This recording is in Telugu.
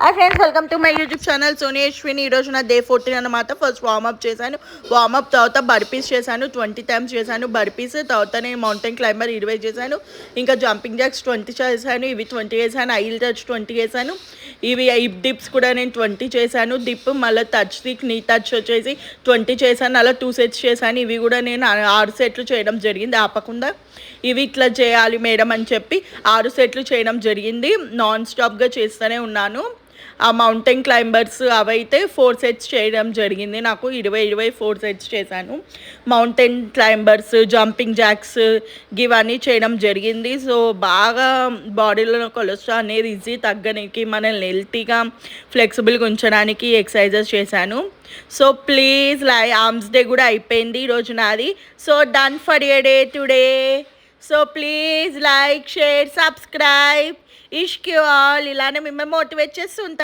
Hi friends, welcome to my YouTube channel Soni Ashwini. ఈరోజు నా డే 14 అనమాట. ఫస్ట్ వార్మప్ చేశాను. వార్మప్ తర్వాత బర్పీస్ చేశాను, 20 టైమ్స్ చేశాను బర్పీస్. తర్వాత నేను మౌంటైన్ క్లైంబర్ 20 చేశాను, ఇంకా జంపింగ్ జాక్స్ 20 చేశాను, ఇవి 20 చేశాను, ఐల్ టచ్ 20 చేశాను, ఇవి హిప్ డిప్స్ కూడా నేను 20 చేశాను. డిప్ మళ్ళీ టచ్ స్టిక్, నీ టచ్ వచ్చేసి 20 చేశాను. అలా 2 సెట్స్ చేశాను. ఇవి కూడా నేను 6 సెట్లు చేయడం జరిగింది ఆపకుండా. ఇవి ఇట్లా చేయాలి మేడం అని చెప్పి 6 సెట్లు చేయడం జరిగింది. నాన్ స్టాప్గా చేస్తూనే ఉన్నాను. ఆ మౌంటైన్ క్లైంబర్స్ అవైతే 4 సెట్స్ చేయడం జరిగింది. నాకు 24 సెట్స్ చేశాను. మౌంటైన్ క్లైంబర్స్, జంపింగ్ జాక్స్ ఇవన్నీ చేయడం జరిగింది. సో బాగా బాడీలో కొలెస్ట్రాల్ అనేది ఈజీ తగ్గడానికి, మనల్ని హెల్తీగా ఫ్లెక్సిబుల్గా ఉంచడానికి ఎక్సర్సైజెస్ చేశాను. సో ప్లీజ్ ఆర్మ్స్ డే కూడా అయిపోయింది ఈరోజు నాది. So done for your day today. So please like, share, subscribe. Ishq you all. ఇలానే మిమ్మల్ని మోటివేట్ చేస్తూ ఉంటాను.